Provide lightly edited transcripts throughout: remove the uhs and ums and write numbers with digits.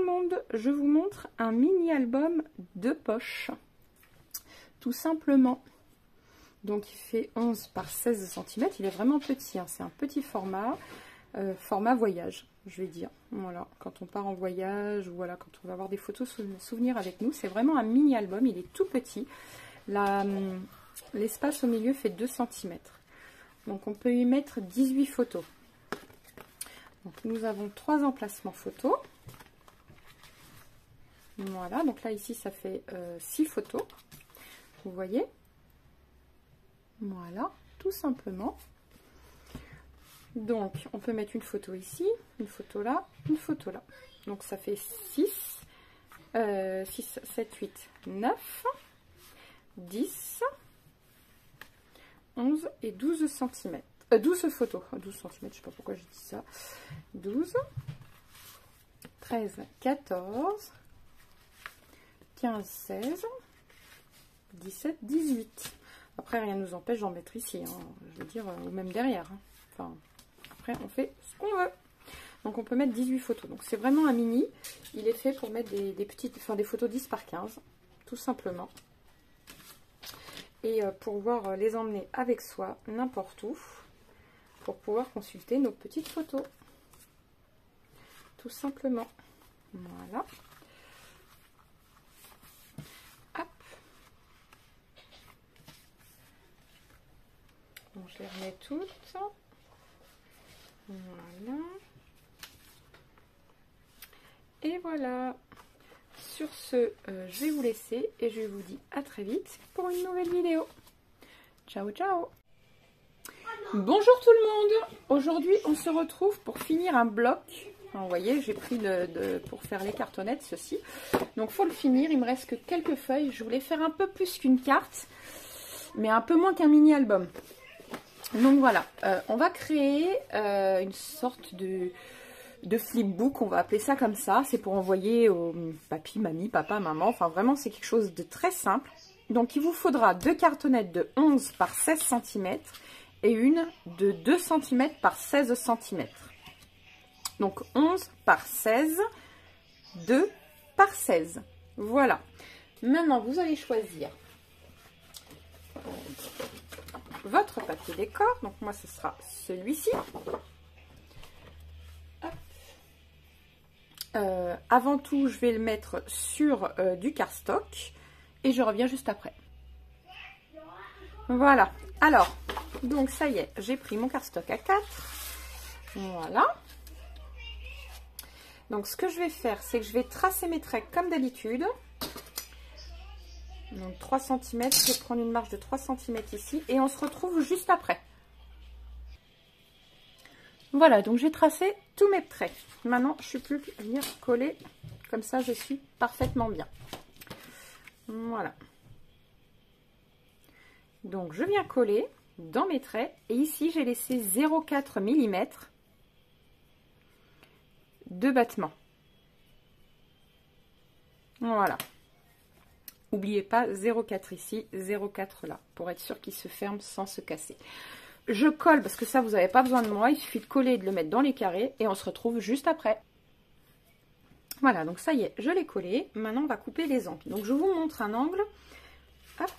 monde, je vous montre un mini album de poche, tout simplement. Donc il fait 11 par 16 cm, il est vraiment petit, hein. C'est un petit format, format voyage, je vais dire. Voilà, quand on part en voyage, ou voilà, quand on va avoir des photos souvenirs avec nous, c'est vraiment un mini album, il est tout petit. L'espace au milieu fait 2 cm. Donc on peut y mettre 18 photos. Donc nous avons 3 emplacements photos. Voilà, donc là ici ça fait 6 photos. Vous voyez? Voilà, tout simplement. Donc on peut mettre une photo ici, une photo là, une photo là. Donc ça fait 6, 7, 8, 9, 10, 11 et 12 cm. 12 photos, 12 cm, je ne sais pas pourquoi j'ai dit ça. 12, 13, 14, 15, 16, 17, 18. Après, rien ne nous empêche d'en mettre ici, hein, je veux dire, ou même derrière. Hein. Enfin, après, on fait ce qu'on veut. Donc, on peut mettre 18 photos. Donc, c'est vraiment un mini. Il est fait pour mettre des petites, enfin, des photos 10 par 15, tout simplement. Et pouvoir les emmener avec soi n'importe où, pour pouvoir consulter nos petites photos. Tout simplement. Voilà. Hop. Bon, je les remets toutes. Voilà. Et voilà. Sur ce, je vais vous laisser et je vous dis à très vite pour une nouvelle vidéo. Ciao, ciao! Bonjour tout le monde! Aujourd'hui, on se retrouve pour finir un bloc. Alors, vous voyez, j'ai pris pour faire les cartonnettes, ceci. Donc, il faut le finir. Il me reste que quelques feuilles. Je voulais faire un peu plus qu'une carte, mais un peu moins qu'un mini-album. Donc, voilà. On va créer une sorte de flipbook, on va appeler ça comme ça. C'est pour envoyer au papy, mamie, papa, maman. Enfin, vraiment, c'est quelque chose de très simple. Donc, il vous faudra 2 cartonnettes de 11 par 16 cm et une de 2 cm par 16 cm. Donc, 11 par 16, 2 par 16. Voilà. Maintenant, vous allez choisir votre papier décor. Donc, moi, ce sera celui-ci. Avant tout, je vais le mettre sur du cardstock et je reviens juste après. Voilà. Alors, donc ça y est, j'ai pris mon cardstock A4. Voilà. Donc, ce que je vais faire, c'est que je vais tracer mes traits comme d'habitude. Donc, 3 cm, je vais prendre une marge de 3 cm ici et on se retrouve juste après. Voilà, donc j'ai tracé tous mes traits. Maintenant, je ne suis plus qu'à venir coller. Comme ça, je suis parfaitement bien. Voilà. Donc, je viens coller dans mes traits. Et ici, j'ai laissé 0,4 mm de battement. Voilà. N'oubliez pas 0,4 ici, 0,4 là. Pour être sûr qu'il se ferme sans se casser. Je colle parce que ça, vous n'avez pas besoin de moi. Il suffit de coller et de le mettre dans les carrés. Et on se retrouve juste après. Voilà, donc ça y est, je l'ai collé. Maintenant, on va couper les angles. Donc, je vous montre un angle. Hop.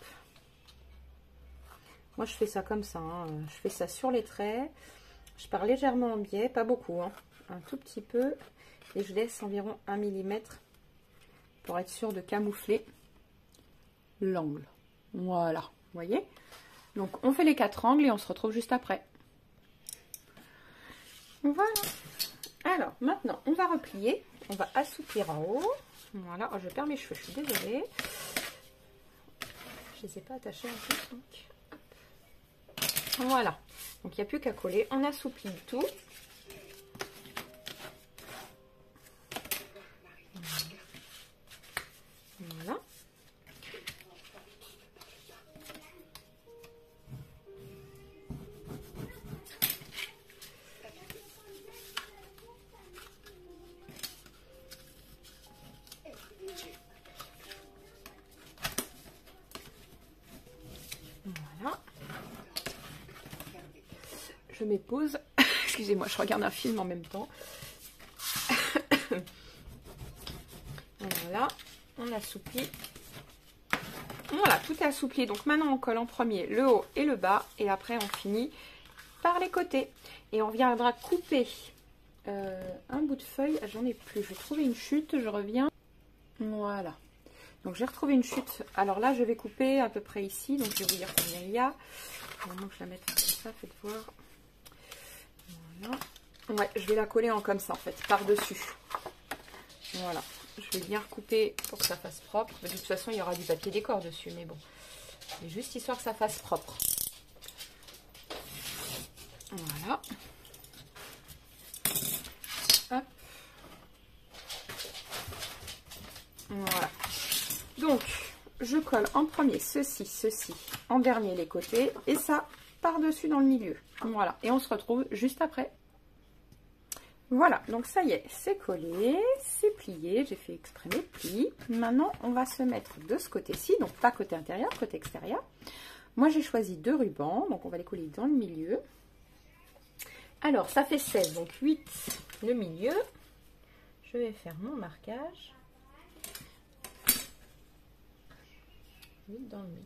Moi, je fais ça comme ça. Hein. Je fais ça sur les traits. Je pars légèrement en biais, pas beaucoup. Hein. Un tout petit peu. Et je laisse environ 1 mm pour être sûr de camoufler l'angle. Voilà, vous voyez? Donc, on fait les 4 angles et on se retrouve juste après. Voilà. Alors, maintenant, on va replier. On va assouplir en haut. Voilà. Oh, je perds mes cheveux, je suis désolée. Je ne les ai pas attachés en plus. Donc. Voilà. Donc, il n'y a plus qu'à coller. On assouplit tout. Voilà. Voilà. Je m'épose. Excusez-moi, je regarde un film en même temps. Voilà, on assouplit. Voilà, tout est assoupli. Donc maintenant, on colle en premier le haut et le bas. Et après, on finit par les côtés. Et on viendra couper un bout de feuille. J'en ai plus. Je vais trouver une chute. Je reviens. Voilà. Donc, j'ai retrouvé une chute. Alors là, je vais couper à peu près ici. Donc, je vais vous dire combien il y a. Vraiment que je la mette comme ça. Faites voir. Voilà. Ouais, je vais la coller en comme ça, en fait, par-dessus. Voilà. Je vais bien recouper pour que ça fasse propre. De toute façon, il y aura du papier décor dessus, mais bon. C'est juste histoire que ça fasse propre. Voilà. Hop. Voilà. Donc, je colle en premier ceci, en dernier les côtés, et ça par-dessus dans le milieu. Voilà. Et on se retrouve juste après. Voilà, donc ça y est, c'est collé, c'est plié, j'ai fait exprès mes plis. Maintenant, on va se mettre de ce côté-ci, donc pas côté intérieur, côté extérieur. Moi, j'ai choisi 2 rubans, donc on va les coller dans le milieu. Alors, ça fait 16, donc 8 le milieu. Je vais faire mon marquage. 8 dans le milieu.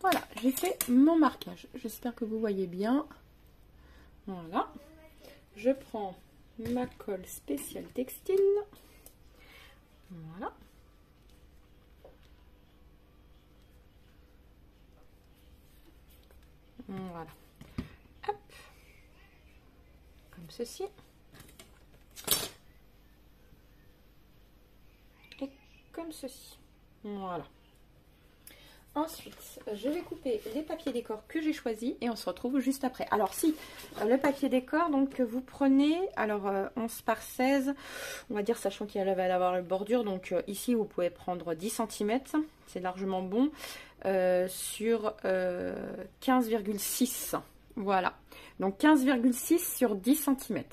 Voilà, j'ai fait mon marquage. J'espère que vous voyez bien. Voilà. Je prends ma colle spéciale textile. Voilà. Voilà. Hop. Comme ceci. Et comme ceci. Voilà. Ensuite, je vais couper les papiers décor que j'ai choisis et on se retrouve juste après. Alors si, le papier décor, donc vous prenez, alors 11 par 16, on va dire, sachant qu'il va y avoir une bordure, donc ici vous pouvez prendre 10 cm, c'est largement bon, sur 15,6, voilà. Donc 15,6 sur 10 cm.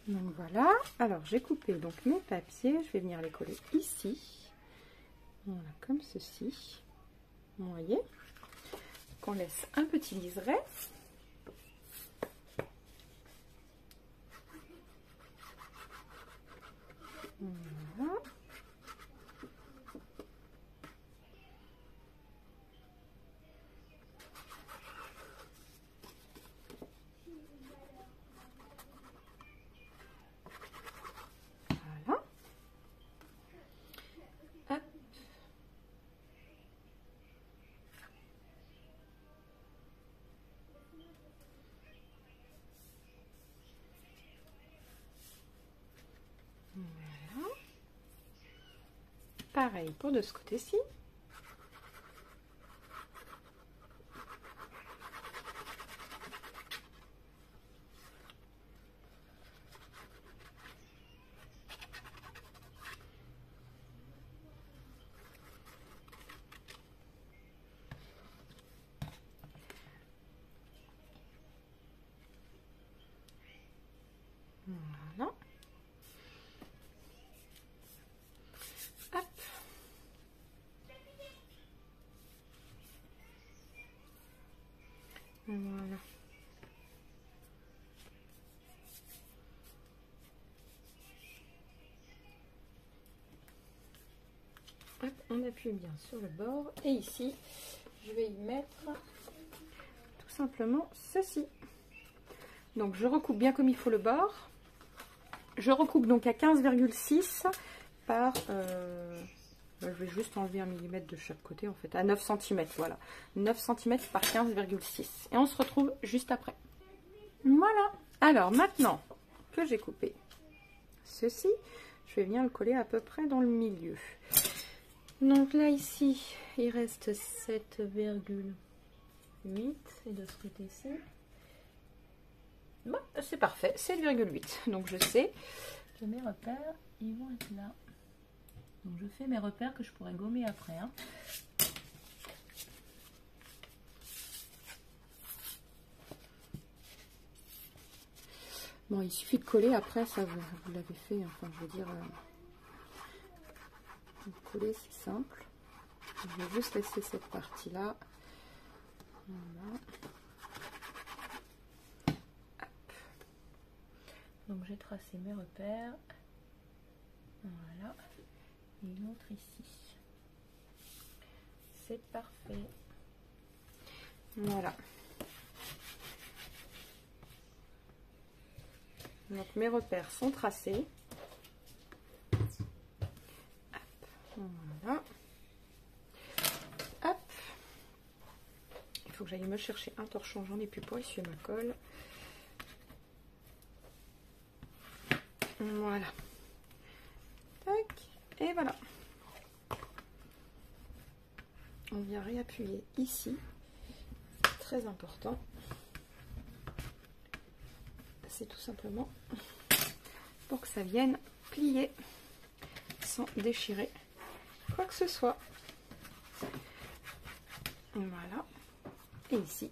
Donc voilà, alors j'ai coupé donc mes papiers, je vais venir les coller ici. Voilà, comme ceci. Vous voyez, qu'on laisse un petit liseré. Voilà. Voilà. Hop. Voilà. Pareil pour de ce côté-ci. Voilà. Hop. Voilà. Hop, on appuie bien sur le bord et ici, je vais y mettre tout simplement ceci. Donc je recoupe bien comme il faut le bord. Je recoupe donc à 15,6 par... je vais juste enlever 1 mm de chaque côté en fait, à 9 cm, voilà. 9 cm par 15,6. Et on se retrouve juste après. Voilà. Alors maintenant que j'ai coupé ceci, je vais venir le coller à peu près dans le milieu. Donc là ici, il reste 7,8 et de ce côté-ci. Bon, c'est parfait, 7,8. Donc je sais que mes repères, ils vont être là. Donc je fais mes repères que je pourrais gommer après. Hein. Bon, il suffit de coller après, ça vous l'avez fait. Enfin, je veux dire, coller c'est simple. Je vais juste laisser cette partie-là. Voilà. Donc j'ai tracé mes repères. Voilà. Et une autre ici. C'est parfait. Voilà. Donc mes repères sont tracés. Hop, voilà. Hop. Il faut que j'aille me chercher un torchon. J'en ai plus pour essuyer ma colle. Voilà. Tac. Et voilà. On vient réappuyer ici. Très important. C'est tout simplement pour que ça vienne plier sans déchirer quoi que ce soit. Voilà. Et ici,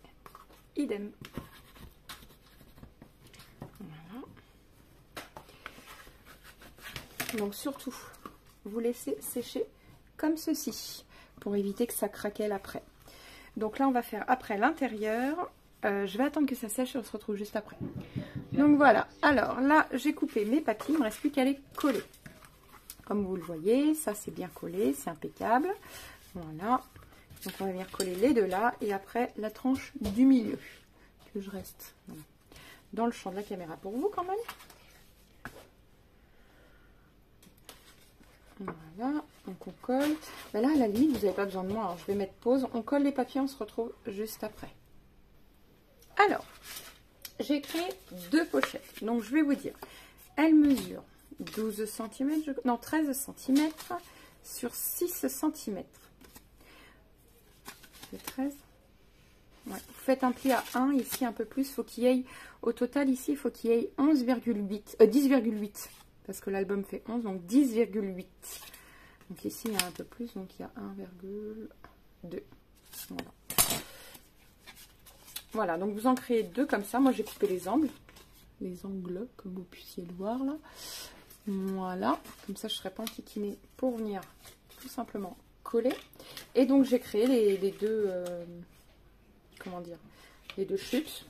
idem. Voilà. Donc surtout, vous laissez sécher comme ceci pour éviter que ça craquelle après. Donc là, on va faire après l'intérieur. Je vais attendre que ça sèche et on se retrouve juste après. Donc voilà. Alors là, j'ai coupé mes papiers. Il ne me reste plus qu'à les coller. Comme vous le voyez, ça c'est bien collé, c'est impeccable. Voilà. Donc on va venir coller les deux là. Et après, la tranche du milieu. Que je reste dans le champ de la caméra pour vous quand même. Voilà, donc on colle. Ben là, à la limite, vous n'avez pas besoin de moi. Alors, je vais mettre pause. On colle les papiers, on se retrouve juste après. Alors, j'ai créé deux pochettes. Donc, je vais vous dire. Elles mesurent 12 cm, non, 13 cm sur 6 cm. C'est 13. Ouais. Vous faites un pli à 1, ici un peu plus. Faut qu'il y ait, au total, ici, il faut qu'il y ait 10,8. Parce que l'album fait 11, donc 10,8. Donc ici, il y a un peu plus, donc il y a 1,2. Voilà. Voilà, donc vous en créez deux comme ça. Moi, j'ai coupé les angles. Les angles, comme vous puissiez le voir là. Voilà. Comme ça, je ne serai pas enquiquinée pour venir tout simplement coller. Et donc, j'ai créé les deux... comment dire, les deux chutes.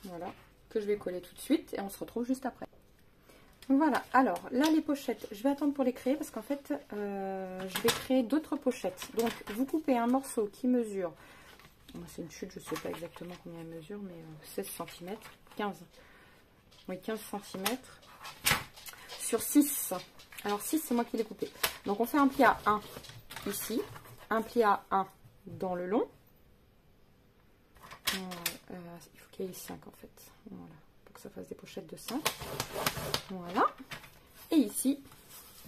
Voilà. Que je vais coller tout de suite. Et on se retrouve juste après. Voilà, alors là les pochettes, je vais attendre pour les créer parce qu'en fait je vais créer d'autres pochettes. Donc vous coupez un morceau qui mesure, c'est une chute, je ne sais pas exactement combien elle mesure, mais 16 cm, 15, oui 15 cm sur 6. Alors 6 c'est moi qui l'ai coupé. Donc on fait un pli à 1 ici, un pli à 1 dans le long. Il faut qu'il y ait 5 en fait, voilà. Que ça fasse des pochettes de 5. Voilà. Et ici,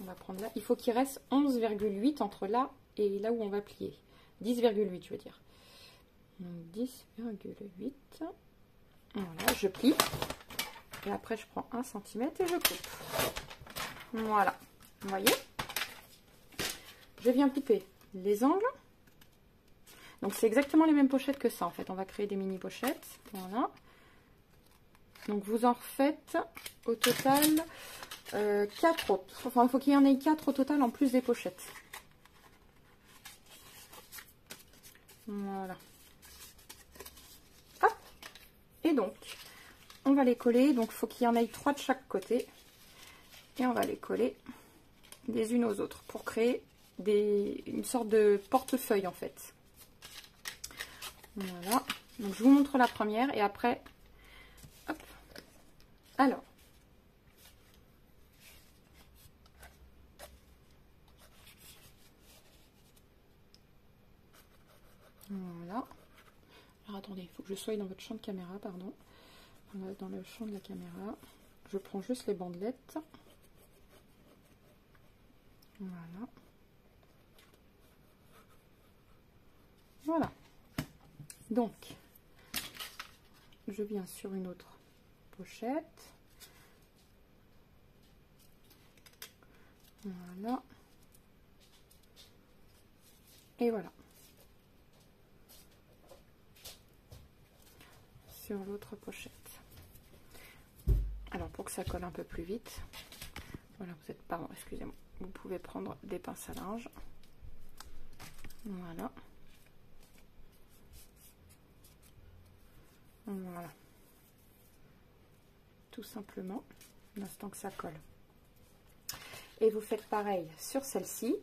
on va prendre là. Il faut qu'il reste 11,8 entre là et là où on va plier. 10,8 je veux dire. Donc 10,8. Voilà, je plie. Et après, je prends 1 cm et je coupe. Voilà. Vous voyez? Je viens couper les angles. Donc c'est exactement les mêmes pochettes que ça en fait. On va créer des mini pochettes. Voilà. Donc vous en refaites au total 4 autres. Enfin, il faut qu'il y en ait 4 au total en plus des pochettes. Voilà. Hop. Et donc, on va les coller. Donc, il faut qu'il y en ait 3 de chaque côté. Et on va les coller les unes aux autres pour créer une sorte de portefeuille en fait. Voilà. Donc, je vous montre la première et après... Hop. Alors, voilà. Alors attendez, il faut que je sois dans votre champ de caméra, pardon. Voilà, dans le champ de la caméra. Je prends juste les bandelettes. Voilà. Voilà. Donc, je viens sur une autre pochette. Voilà. Et voilà. Sur l'autre pochette. Alors, pour que ça colle un peu plus vite, voilà, vous êtes, pardon, excusez-moi, vous pouvez prendre des pinces à linge. Voilà. Voilà. Tout simplement, l'instant que ça colle. Et vous faites pareil sur celle-ci.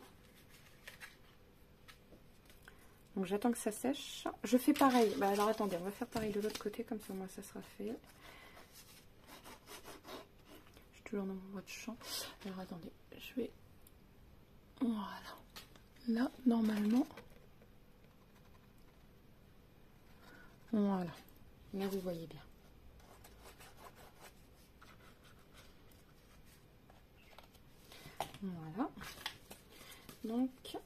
Donc j'attends que ça sèche. Je fais pareil. Bah alors attendez, on va faire pareil de l'autre côté, comme ça moi ça sera fait. Je suis toujours dans mon voie de champ. Alors attendez, je vais... Voilà. Là, normalement... Voilà. Là, vous voyez bien. Voilà. Donc...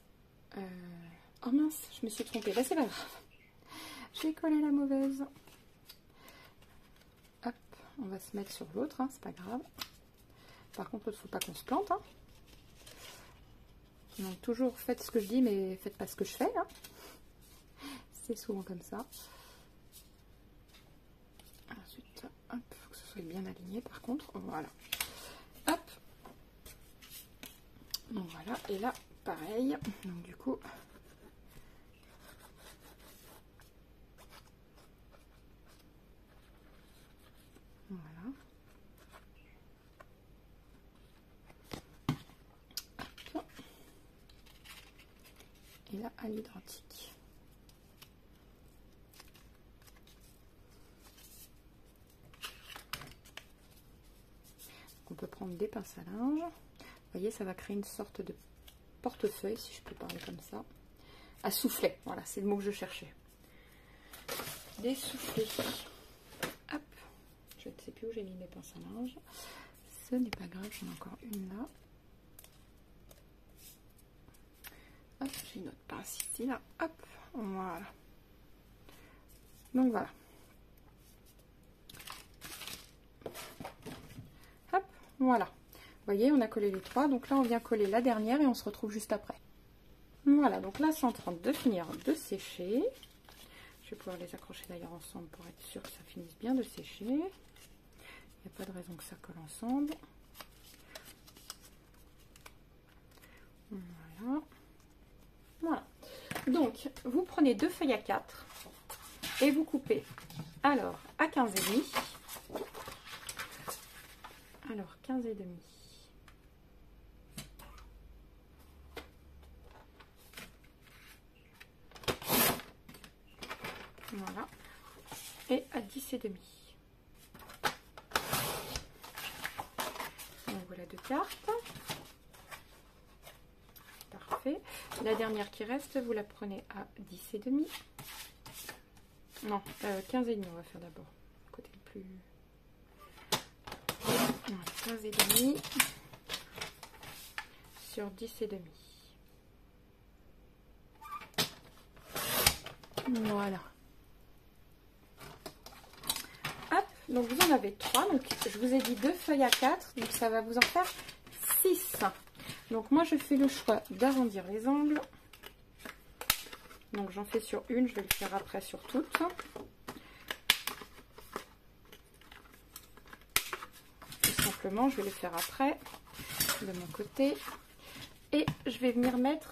Oh mince, je me suis trompée. Bah c'est pas grave. J'ai collé la mauvaise. Hop, on va se mettre sur l'autre, hein, c'est pas grave. Par contre, il ne faut pas qu'on se plante. Hein. Donc toujours faites ce que je dis, mais faites pas ce que je fais. Hein. C'est souvent comme ça. Ensuite, hop, faut que ce soit bien aligné par contre. Voilà. Hop. Donc voilà, et là, pareil. Donc du coup... Voilà. Hop. Et là, à l'identique. On peut prendre des pinces à linge. Vous voyez, ça va créer une sorte de portefeuille, si je peux parler comme ça. À souffler, voilà, c'est le mot que je cherchais. Des soufflets. Hop. Je ne sais plus où j'ai mis mes pinces à linge. Ce n'est pas grave, j'en ai encore une là. Hop, j'ai une autre pince ici, là. Hop, voilà. Donc voilà. Hop, voilà. Vous voyez, on a collé les trois. Donc là, on vient coller la dernière et on se retrouve juste après. Voilà, donc là, c'est en train de finir de sécher. Je vais pouvoir les accrocher d'ailleurs ensemble pour être sûr que ça finisse bien de sécher. Il n'y a pas de raison que ça colle ensemble. Voilà. Voilà. Donc, vous prenez deux feuilles à 4 et vous coupez alors à 15,5. Alors, 15,5. Voilà. Et à 10,5. Donc voilà deux cartes. Parfait. La dernière qui reste, vous la prenez à 10,5. Non, 15,5 on va faire d'abord. Côté le plus... Non, 15,5 sur 10,5. Voilà. Hop, donc vous en avez 3. Donc je vous ai dit 2 feuilles à 4. Donc ça va vous en faire 6. Donc moi je fais le choix d'arrondir les angles. Donc j'en fais sur une, je vais le faire après sur toutes. Tout simplement, je vais le faire après de mon côté. Et je vais venir mettre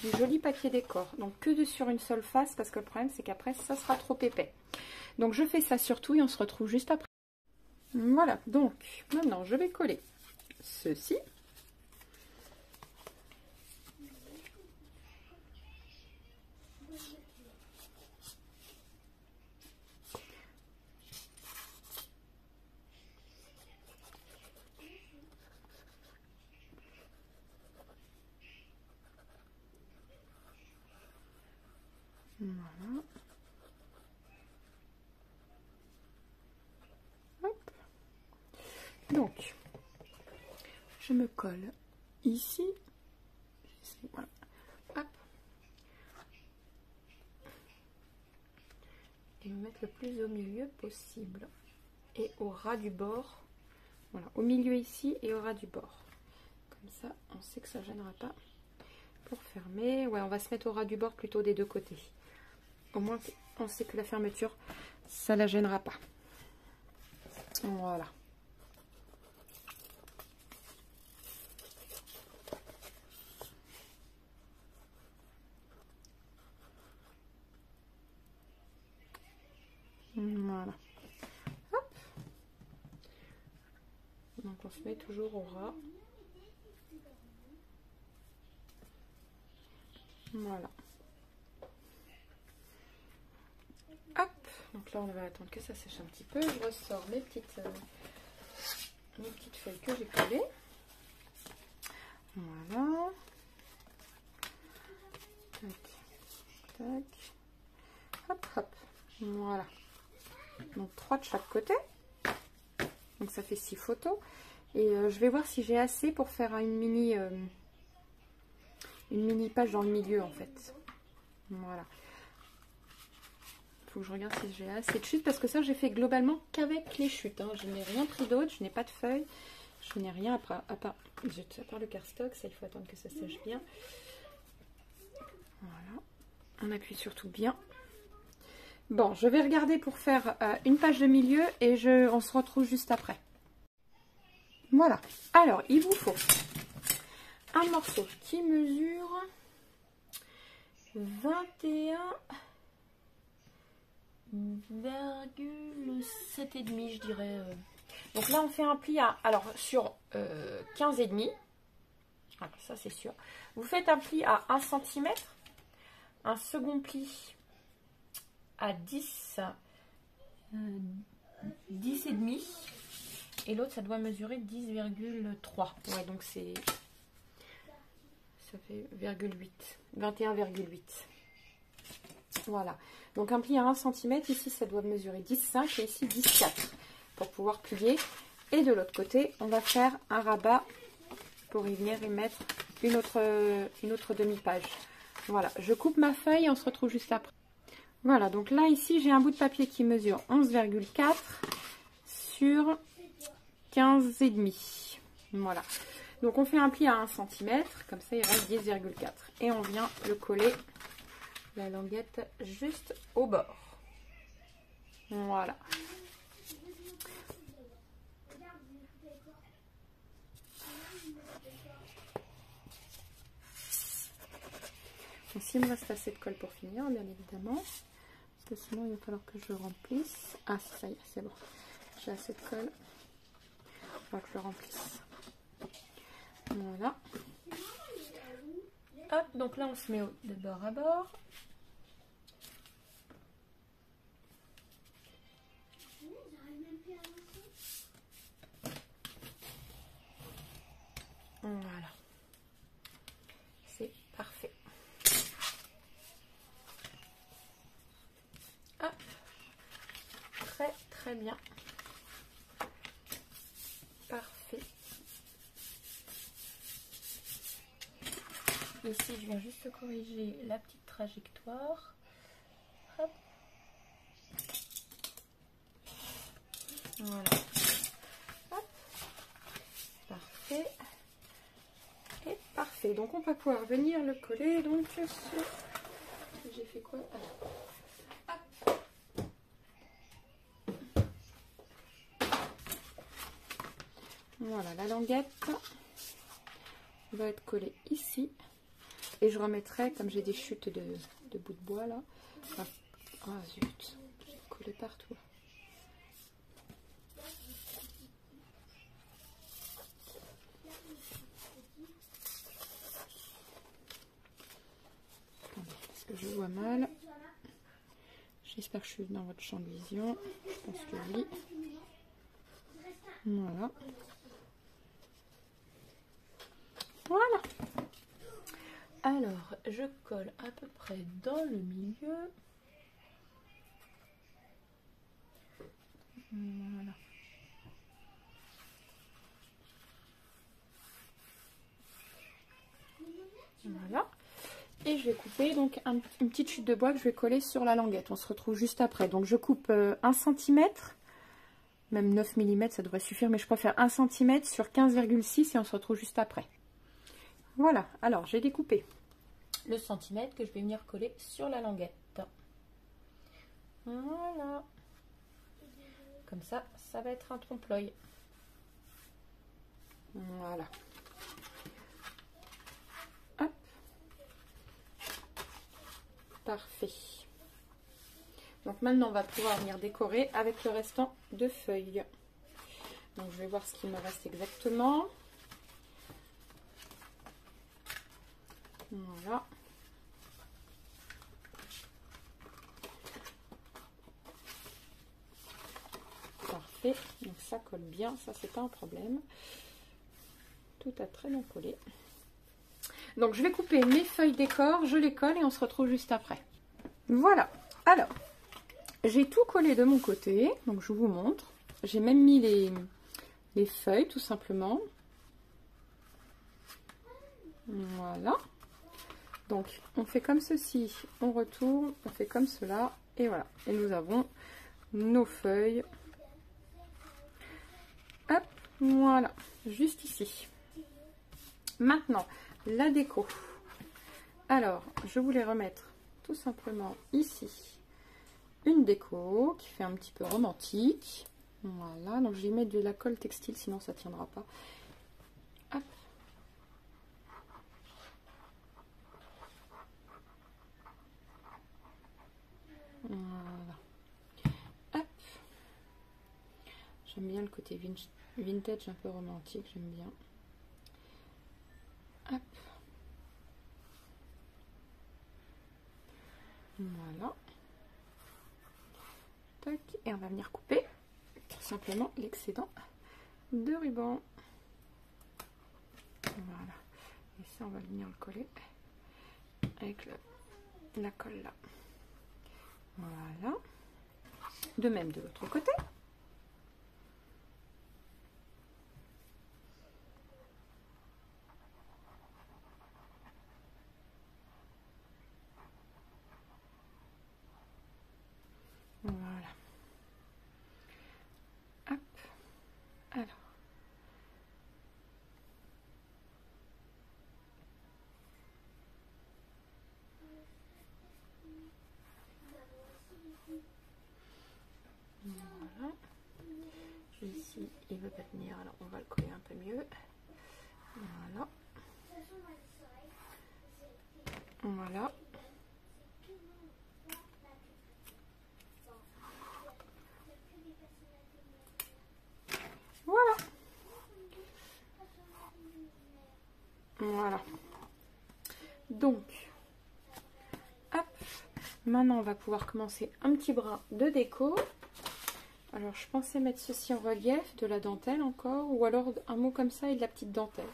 du joli papier décor. Donc que sur une seule face parce que le problème c'est qu'après ça sera trop épais. Donc je fais ça sur tout et on se retrouve juste après. Voilà, donc maintenant je vais coller ceci. Voilà. Hop. Donc, je me colle ici. Voilà. Hop. Et me mettre le plus au milieu possible. Et au ras du bord. Voilà, au milieu ici et au ras du bord. Comme ça, on sait que ça ne gênera pas. Pour fermer, ouais, on va se mettre au ras du bord plutôt des deux côtés. Au moins, on sait que la fermeture, ça la gênera pas. Voilà. Voilà. Hop. Donc on se met toujours au ras. Voilà. Hop, donc là on va attendre que ça sèche un petit peu. Je ressors mes petites feuilles que j'ai collées. Voilà. Tac, tac. Hop, hop. Voilà. Donc 3 de chaque côté. Donc ça fait 6 photos. Et je vais voir si j'ai assez pour faire une mini page dans le milieu en fait. Voilà. Il faut que je regarde si j'ai assez de chutes parce que ça j'ai fait globalement qu'avec les chutes. Hein. Je n'ai rien pris d'autre, je n'ai pas de feuilles. Je n'ai rien à part le cardstock. Ça il faut attendre que ça sèche bien. Voilà. On appuie surtout bien. Bon, je vais regarder pour faire une page de milieu et on se retrouve juste après. Voilà. Alors, il vous faut un morceau qui mesure 21,7,5 je dirais. Donc là, on fait un pli à, alors sur 15,5. Alors, ça c'est sûr. Vous faites un pli à 1 cm, un second pli à 10,5 et l'autre ça doit mesurer 10,3. Ouais, donc ça fait 21,8. Voilà, donc un pli à 1 cm, ici ça doit mesurer 10,5 et ici 10,4 pour pouvoir plier. Et de l'autre côté on va faire un rabat pour y venir y mettre une autre demi-page. Voilà, je coupe ma feuille et on se retrouve juste après. Voilà, donc là ici j'ai un bout de papier qui mesure 11,4 sur 15,5. Voilà, donc on fait un pli à 1 cm, comme ça il reste 10,4. Et on vient le coller, la languette, juste au bord. Voilà. Donc s'il me reste assez de colle pour finir, bien évidemment. Parce que sinon il va falloir que je remplisse. Ah ça y est, c'est bon. J'ai assez de colle. Il va falloir que je le remplisse. Voilà. Hop, donc là on se met de bord à bord. Voilà. C'est parfait. Hop. Très très bien. Parfait. Ici, je viens juste corriger la petite trajectoire. Hop. Voilà. Hop. Parfait. Et parfait. Donc, on va pouvoir venir le coller. Donc, j'ai fait quoi? Hop. Voilà, la languette va être collée ici. Et je remettrai, comme j'ai des chutes de bouts de bois là. Ah zut, j'ai collé partout. Attendez, parce que je vois mal. J'espère que je suis dans votre champ de vision. Je pense que oui. Voilà. Voilà. Alors, je colle à peu près dans le milieu. Voilà. Voilà. Et je vais couper donc une petite chute de bois que je vais coller sur la languette. On se retrouve juste après. Donc je coupe 1 cm, même 9 mm, ça devrait suffire, mais je préfère 1 cm sur 15,6 et on se retrouve juste après. Voilà, alors j'ai découpé le centimètre que je vais venir coller sur la languette. Voilà. Comme ça, ça va être un trompe-l'œil. Voilà. Hop. Parfait. Donc maintenant, on va pouvoir venir décorer avec le restant de feuilles. Donc je vais voir ce qu'il me reste exactement. Voilà. côté. Donc ça colle bien, ça c'est pas un problème. Tout a très bien collé. Donc je vais couper mes feuilles décor, je les colle et on se retrouve juste après. Voilà, alors j'ai tout collé de mon côté, donc je vous montre. J'ai même mis les feuilles tout simplement. Voilà. Donc on fait comme ceci, on retourne, on fait comme cela et voilà. Et nous avons nos feuilles. Hop, voilà, juste ici. Maintenant, la déco. Alors, je voulais remettre tout simplement ici une déco qui fait un petit peu romantique. Voilà, donc je vais mettre de la colle textile, sinon ça ne tiendra pas. Hop. Voilà. Hop. J'aime bien le côté vintage, un peu romantique, j'aime bien. Hop. Voilà. Tac. Et on va venir couper tout simplement l'excédent de ruban. Voilà. Et ça, on va venir le coller avec la colle là. Voilà. De même de l'autre côté. Voilà. Hop. Alors. Voilà. Ici, il ne veut pas tenir, alors on va le coller un peu mieux. Voilà. Voilà. Voilà. Voilà. Donc, hop. Maintenant, on va pouvoir commencer un petit brin de déco. Alors, je pensais mettre ceci en relief, de la dentelle encore, ou alors un mot comme ça et de la petite dentelle.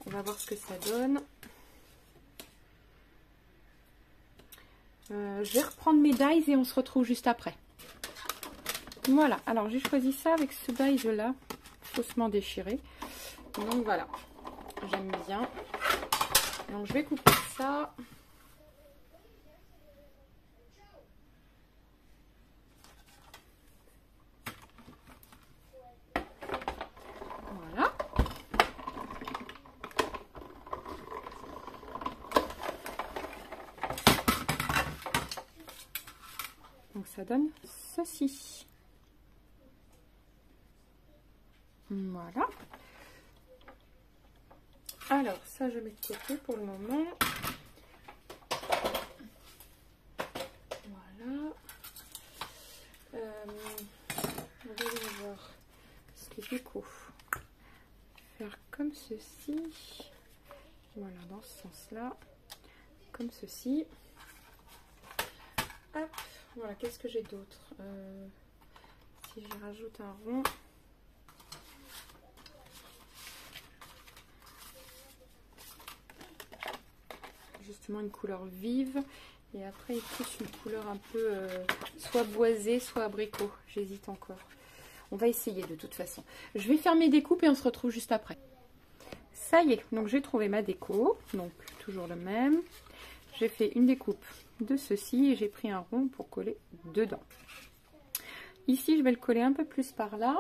On va voir ce que ça donne. Je vais reprendre mes dies et on se retrouve juste après. Voilà, alors j'ai choisi ça avec ce die là, faussement déchiré. Donc voilà, j'aime bien. Donc je vais couper ça. Voilà. Donc ça donne ceci. Voilà. Alors ça je mets de côté pour le moment. Voilà. On va aller voir. Parce que du coup, faire comme ceci. Voilà, dans ce sens-là. Comme ceci. Hop. Voilà, qu'est-ce que j'ai d'autre? Si je rajoute un rond. Justement une couleur vive. Et après, il pousse une couleur un peu soit boisée, soit abricot. J'hésite encore. On va essayer de toute façon. Je vais faire mes découpes et on se retrouve juste après. Ça y est, donc j'ai trouvé ma déco. Donc toujours le même. J'ai fait une découpe de ceci et j'ai pris un rond pour coller dedans. Ici, je vais le coller un peu plus par là.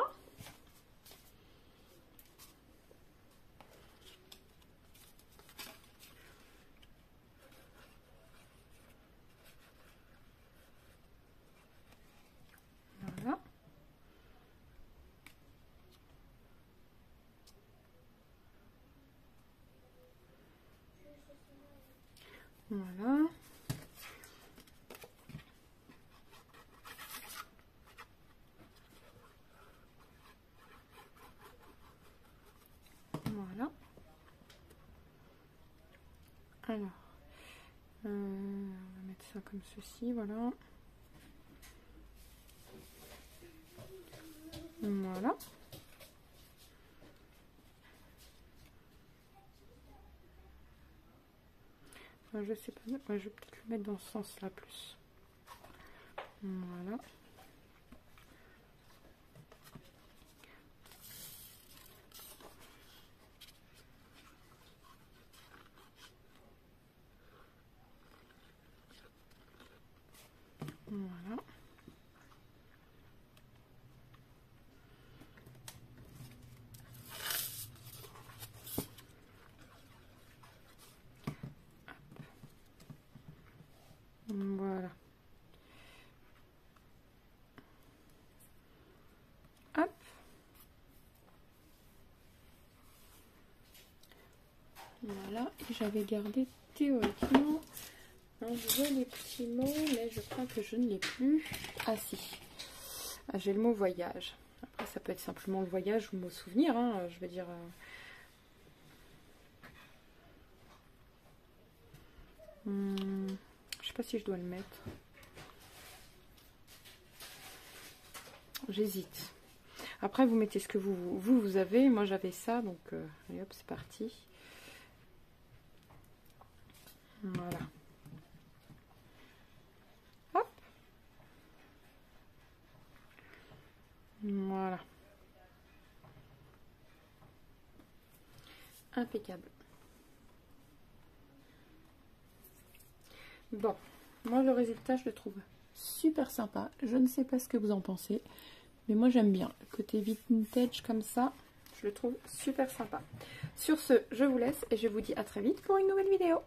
Voilà. Voilà. Voilà. Alors, on va mettre ça comme ceci, voilà. Voilà. Je sais pas, ouais, je vais peut-être le mettre dans ce sens-là plus. Voilà. Voilà. Voilà. Hop. Voilà. Et j'avais gardé théoriquement un joli petit mot, mais je crois que je ne l'ai plus. Ah si. Ah, j'ai le mot voyage. Après, ça peut être simplement le voyage ou le mot souvenir, hein, je veux dire. Je sais pas si je dois le mettre. J'hésite. Après, vous mettez ce que vous avez. Moi, j'avais ça, donc allez hop, c'est parti. Voilà. Hop. Voilà. Impeccable. Bon, moi le résultat, je le trouve super sympa. Je ne sais pas ce que vous en pensez, mais moi j'aime bien. Le côté vintage comme ça, je le trouve super sympa. Sur ce, je vous laisse et je vous dis à très vite pour une nouvelle vidéo.